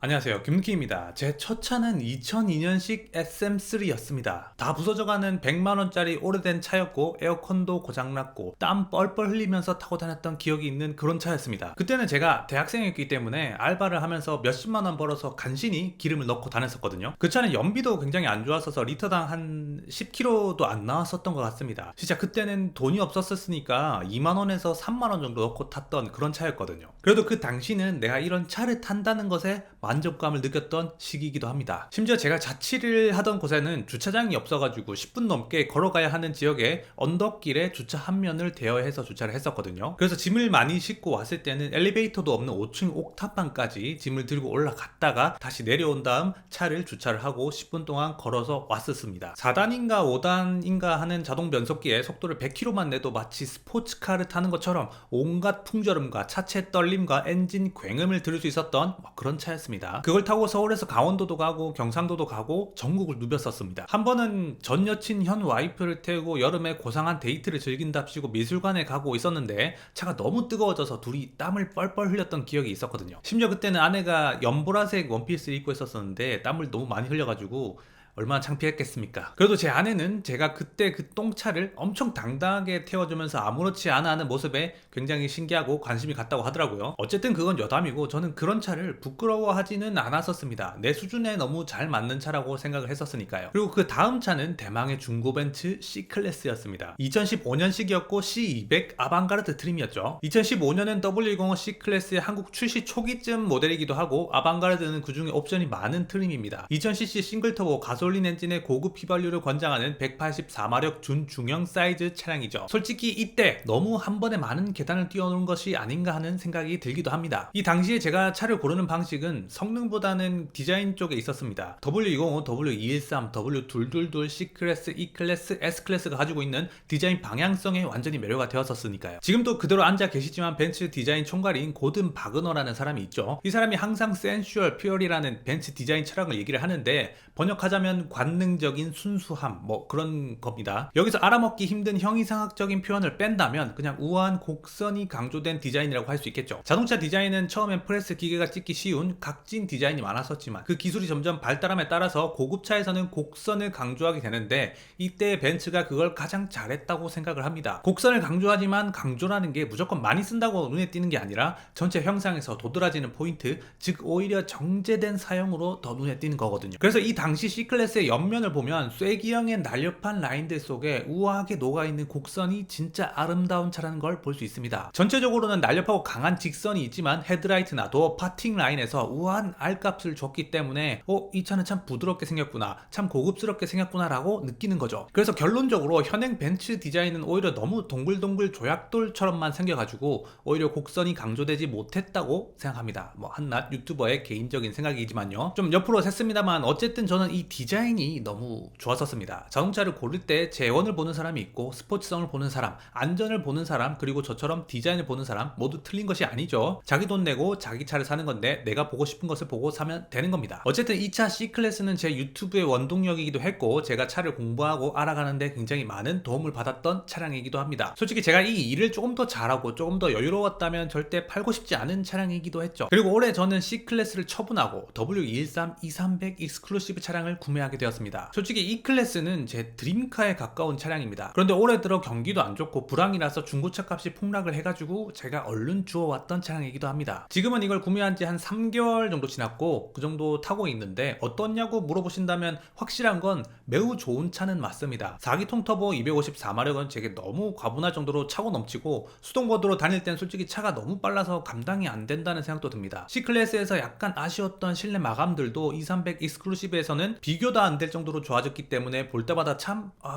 안녕하세요, 김키입니다. 제 첫 차는 2002년식 SM3였습니다. 다 부서져가는 100만원짜리 오래된 차였고 에어컨도 고장났고 땀 뻘뻘 흘리면서 타고 다녔던 기억이 있는 그런 차였습니다. 그때는 제가 대학생이었기 때문에 알바를 하면서 몇십만원 벌어서 간신히 기름을 넣고 다녔었거든요. 그 차는 연비도 굉장히 안 좋았어서 리터당 한 10km도 안 나왔었던 것 같습니다. 진짜 그때는 돈이 없었으니까 2만원에서 3만원 정도 넣고 탔던 그런 차였거든요. 그래도 그 당시는 내가 이런 차를 탄다는 것에 만족감을 느꼈던 시기이기도 합니다. 심지어 제가 자취를 하던 곳에는 주차장이 없어가지고 10분 넘게 걸어가야 하는 지역에 언덕길에 주차 한 면을 대여해서 주차를 했었거든요. 그래서 짐을 많이 싣고 왔을 때는 엘리베이터도 없는 5층 옥탑방까지 짐을 들고 올라갔다가 다시 내려온 다음 차를 주차를 하고 10분 동안 걸어서 왔었습니다. 4단인가 5단인가 하는 자동 변속기에 속도를 100km만 내도 마치 스포츠카를 타는 것처럼 온갖 풍절음과 차체 떨림과 엔진 굉음을 들을 수 있었던 그런 차였습니다. 그걸 타고 서울에서 강원도도 가고 경상도도 가고 전국을 누볐었습니다. 한 번은 전 여친 현 와이프를 태우고 여름에 고상한 데이트를 즐긴답시고 미술관에 가고 있었는데 차가 너무 뜨거워져서 둘이 땀을 뻘뻘 흘렸던 기억이 있었거든요. 심지어 그때는 아내가 연보라색 원피스를 입고 있었는데 땀을 너무 많이 흘려가지고 얼마나 창피했겠습니까? 그래도 제 아내는 제가 그때 그 똥차를 엄청 당당하게 태워주면서 아무렇지 않아 하는 모습에 굉장히 신기하고 관심이 갔다고 하더라고요. 어쨌든 그건 여담이고 저는 그런 차를 부끄러워하지는 않았었습니다. 내 수준에 너무 잘 맞는 차라고 생각을 했었으니까요. 그리고 그 다음 차는 대망의 중고벤츠 C클래스였습니다. 2015년식이었고 C200 아방가르드 트림이었죠. 2015년엔 W205 C클래스의 한국 출시 초기쯤 모델이기도 하고 아방가르드는 그 중에 옵션이 많은 트림입니다. 2000cc 싱글터보 가솔린 엔진의 고급 휘발유를 권장하는 184마력 준중형 사이즈 차량이죠. 솔직히 이때 너무 한 번에 많은 계단을 뛰어놓은 것이 아닌가 하는 생각이 들기도 합니다. 이 당시에 제가 차를 고르는 방식은 성능보다는 디자인 쪽에 있었습니다. W205, W213, W222, C클래스, E클래스, S클래스가 가지고 있는 디자인 방향성에 완전히 매료가 되었었으니까요. 지금도 그대로 앉아 계시지만 벤츠 디자인 총괄인 고든 바그너라는 사람이 있죠. 이 사람이 항상 센슈얼 퓨어리라는 벤츠 디자인 철학을 얘기를 하는데 번역하자면 관능적인 순수함 그런 겁니다. 여기서 알아먹기 힘든 형이상학적인 표현을 뺀다면 그냥 우아한 곡선이 강조된 디자인이라고 할 수 있겠죠. 자동차 디자인은 처음엔 프레스 기계가 찍기 쉬운 각진 디자인이 많았었지만 그 기술이 점점 발달함에 따라서 고급차에서는 곡선을 강조하게 되는데 이때 벤츠가 그걸 가장 잘했다고 생각을 합니다. 곡선을 강조하지만 강조라는 게 무조건 많이 쓴다고 눈에 띄는 게 아니라 전체 형상에서 도드라지는 포인트, 즉 오히려 정제된 사용으로 더 눈에 띄는 거거든요. 그래서 이 당시 C클래스의 옆면을 보면 쐐기형의 날렵한 라인들 속에 우아하게 녹아있는 곡선이 진짜 아름다운 차라는 걸 볼 수 있습니다. 전체적으로는 날렵하고 강한 직선이 있지만 헤드라이트나 도어 파팅 라인에서 우아한 R값을 줬기 때문에 이 차는 참 부드럽게 생겼구나, 참 고급스럽게 생겼구나 라고 느끼는 거죠. 그래서 결론적으로 현행 벤츠 디자인은 오히려 너무 동글동글 조약돌처럼만 생겨가지고 오히려 곡선이 강조되지 못했다고 생각합니다. 한낱 유튜버의 개인적인 생각이지만요. 좀 옆으로 샜습니다만 어쨌든 저는 이 디자인이 너무 좋았었습니다. 자동차를 고를 때 재원을 보는 사람이 있고 스포츠성을 보는 사람, 안전을 보는 사람, 그리고 저처럼 디자인을 보는 사람 모두 틀린 것이 아니죠. 자기 돈 내고 자기 차를 사는 건데 내가 보고 싶은 것을 보고 사면 되는 겁니다. 어쨌든 이 차 C클래스는 제 유튜브의 원동력이기도 했고 제가 차를 공부하고 알아가는데 굉장히 많은 도움을 받았던 차량이기도 합니다. 솔직히 제가 이 일을 조금 더 잘하고 조금 더 여유로웠다면 절대 팔고 싶지 않은 차량이기도 했죠. 그리고 올해 저는 C클래스를 처분하고 W213, 2300 익스클루시브 차량을 구매하게 되었습니다. 솔직히 이 클래스는 제 드림카에 가까운 차량입니다. 그런데 올해 들어 경기도 안 좋고 불황이라서 중고차 값이 폭락을 해가지고 제가 얼른 주워왔던 차량이기도 합니다. 지금은 이걸 구매한 지 한 3개월 정도 지났고 그 정도 타고 있는데 어떻냐고 물어보신다면 확실한 건 매우 좋은 차는 맞습니다. 4기통 터보 254마력은 제게 너무 과분할 정도로 차고 넘치고 수동보드로 다닐 땐 솔직히 차가 너무 빨라서 감당이 안 된다는 생각도 듭니다. C클래스에서 약간 아쉬웠던 실내 마감들도 2300 익스클루시브에서는 비교도 안 될 정도로 좋아졌기 때문에 볼 때마다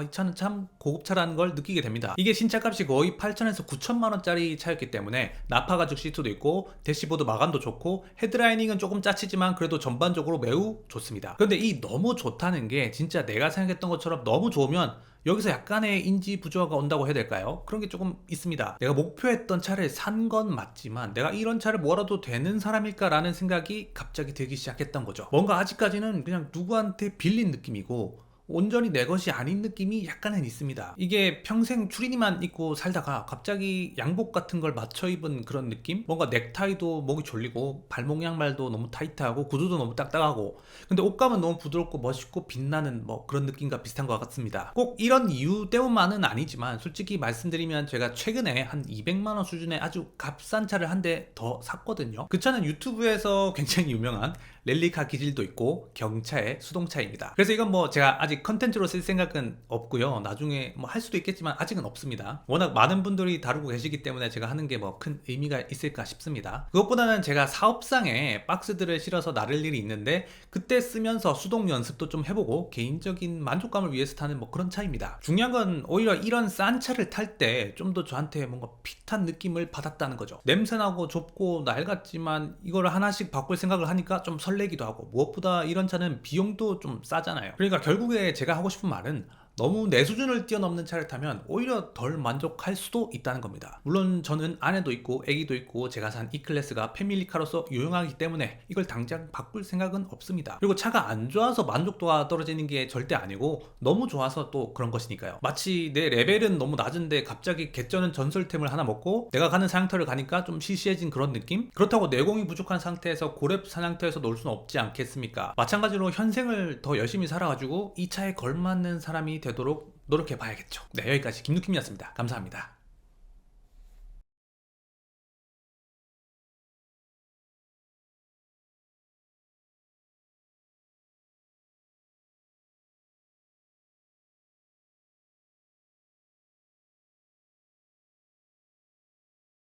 이 차는 참 고급차라는 걸 느끼게 됩니다. 이게 신차값이 거의 8천에서 9천만 원짜리 차였기 때문에 나파 가죽 시트도 있고 대시보드 마감도 좋고 헤드라이닝은 조금 짜치지만 그래도 전반적으로 매우 좋습니다. 그런데 이 너무 좋다는 게 진짜 내가 생각했던 것처럼 너무 좋으면 여기서 약간의 인지 부조화가 온다고 해야 될까요? 그런 게 조금 있습니다. 내가 목표했던 차를 산 건 맞지만 내가 이런 차를 몰아도 되는 사람일까라는 생각이 갑자기 들기 시작했던 거죠. 뭔가 아직까지는 그냥 누구한테 빌린 느낌이고 온전히 내 것이 아닌 느낌이 약간은 있습니다. 이게 평생 추리니만 입고 살다가 갑자기 양복 같은 걸 맞춰 입은 그런 느낌? 뭔가 넥타이도 목이 졸리고 발목 양말도 너무 타이트하고 구두도 너무 딱딱하고, 근데 옷감은 너무 부드럽고 멋있고 빛나는 뭐 그런 느낌과 비슷한 것 같습니다. 꼭 이런 이유 때문만은 아니지만 솔직히 말씀드리면 제가 최근에 한 200만 원 수준의 아주 값싼 차를 한 대 더 샀거든요. 그 차는 유튜브에서 굉장히 유명한 랠리카 기질도 있고 경차의 수동차입니다. 그래서 이건 뭐 제가 아직 컨텐츠로 쓸 생각은 없고요. 나중에 뭐 할 수도 있겠지만 아직은 없습니다. 워낙 많은 분들이 다루고 계시기 때문에 제가 하는 게 뭐 큰 의미가 있을까 싶습니다. 그것보다는 제가 사업상에 박스들을 실어서 나를 일이 있는데 그때 쓰면서 수동 연습도 좀 해보고 개인적인 만족감을 위해서 타는 뭐 그런 차입니다. 중요한 건 오히려 이런 싼 차를 탈 때 좀 더 저한테 뭔가 핏한 느낌을 받았다는 거죠. 냄새나고 좁고 낡았지만 이걸 하나씩 바꿀 생각을 하니까 좀 설레기도 하고, 무엇보다 이런 차는 비용도 좀 싸잖아요. 그러니까 결국에 제가 하고 싶은 말은 너무 내 수준을 뛰어넘는 차를 타면 오히려 덜 만족할 수도 있다는 겁니다. 물론 저는 아내도 있고 아기도 있고 제가 산 E클래스가 패밀리카로서 유용하기 때문에 이걸 당장 바꿀 생각은 없습니다. 그리고 차가 안 좋아서 만족도가 떨어지는 게 절대 아니고 너무 좋아서 또 그런 것이니까요. 마치 내 레벨은 너무 낮은데 갑자기 개쩌는 전설템을 하나 먹고 내가 가는 사냥터를 가니까 좀 시시해진 그런 느낌? 그렇다고 내공이 부족한 상태에서 고렙 사냥터에서 놀 수는 없지 않겠습니까? 마찬가지로 현생을 더 열심히 살아가지고 이 차에 걸맞는 사람이 되도록 노력해 봐야겠죠. 네, 여기까지 김누킴이었습니다. 감사합니다.